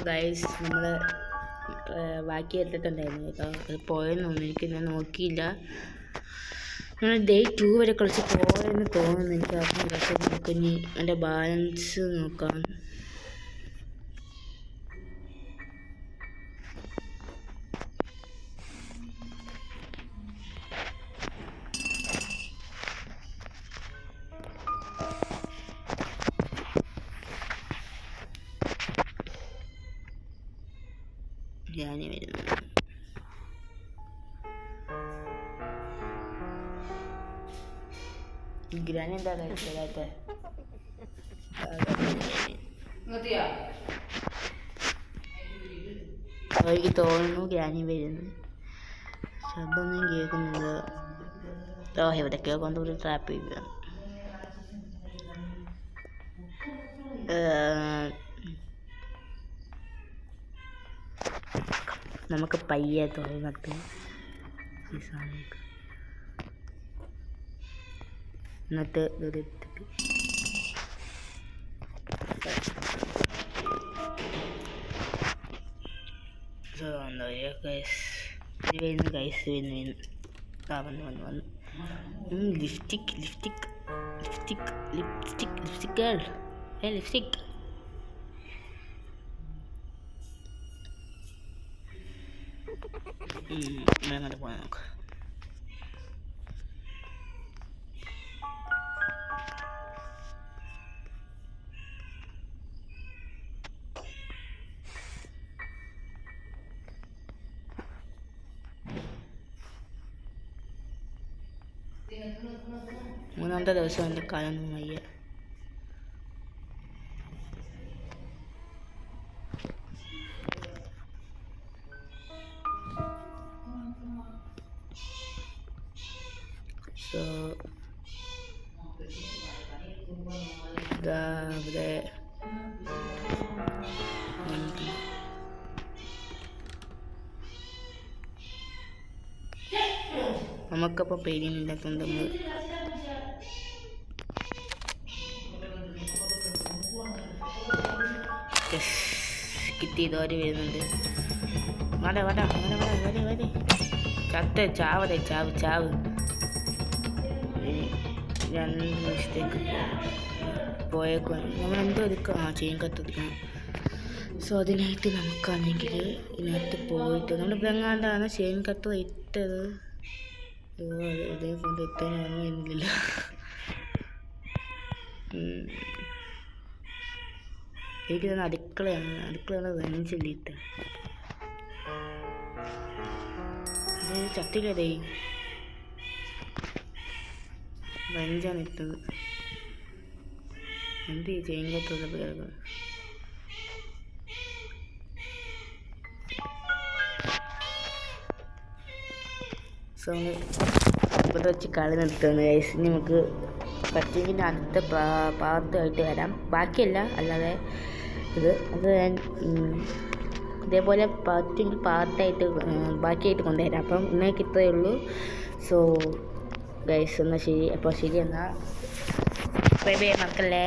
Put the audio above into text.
Guys നമ്മൾ ബാക്കി എടുത്തിട്ടുണ്ടായിരുന്നു കേട്ടോ. അത് പോയെന്നൊന്നും ഞാൻ നോക്കിയില്ല. നമ്മൾ ഡേ 2 വരെ കളിച്ച് പോയെന്ന് തോന്നുന്നു എനിക്ക്. അപ്പം നമുക്ക് ഇനി എൻ്റെ ബാലൻസ് നോക്കാം. ഗ്രാനി വരുന്നു. ഗ്രാനി എന്താ കഴിച്ചതായിട്ട് എനിക്ക് തോന്നുന്നു. ഗ്രാനി വരുന്നു. ശബ്ദമൊന്നും കേൾക്കുന്നില്ല. എവിടേക്കോ കൊണ്ടൊരു ട്രാപ്പ് ചെയ്യുക. നമുക്ക് പയ്യെ തുറന്നിട്ട് ഈ സാധനം എന്നിട്ട് ഇതെടുത്തിട്ട് എന്താ പറയുക ഗൈസ്, ഇത് വരുന്നു ഗൈസ് വരുന്നു. വന്നു lipstick lipstick lipstick lipstick lipstick girl lipstick. അങ്ങോട്ട് പോകാൻ നോക്കാം. മൂന്നാമത്തെ ദിവസം എൻ്റെ കാലൊന്നും വയ്യ. സോ ഇവിടെ നമുക്കപ്പോൾ പേടിയില്ലാത്തതുകൊണ്ട് നമ്മൾ കിട്ടിയതോര് വരുന്നുണ്ട്. വട ചത്ത ചാവതെ ചാവ് 2 ദിവസത്തേക്ക് പോയേക്കും. നമ്മളെന്തോ എടുക്കാം, ചെയിൻ കത്തെടുക്കണം. സോ അതിനായിട്ട് നമുക്കാണെങ്കിൽ ഇതിനകത്ത് പോയിട്ട് നമ്മളിപ്പോൾ എങ്ങാണ്ടാണ് ചെയിൻ കത്ത് ഇട്ടത്. അതേ കൊണ്ട് ഇട്ടാൻ ഓർമ്മയില്ല. എനിക്ക് തന്നെ അടുക്കളയാണ് വെഞ്ചില്ലിട്ട് ചട്ടിയിലതേ വെഞ്ചാണ് ഇട്ടത്. എന്ത് ചെയ്യുമ്പോഴത്തുള്ള പേര് സോ ഇവിടെ വെച്ച് കളി നിർത്തുന്നു ഗൈസ്. നമുക്ക് പറ്റിയെങ്കിൽ അടുത്ത പാർട്ടായിട്ട് വരാം. ബാക്കിയല്ല അല്ലാതെ അത് ഞാൻ ഇതേപോലെ പറ്റിയെങ്കിൽ പാർട്ടായിട്ട് ബാക്കിയായിട്ട് കൊണ്ടുവരാം. അപ്പം ഇന്നേക്ക് ഇത്രയേ ഉള്ളൂ. സോ ഗൈസ് എന്നാൽ ശരി. അപ്പോൾ ശരി എന്നാൽ ബൈ ബൈ, മറക്കല്ലേ.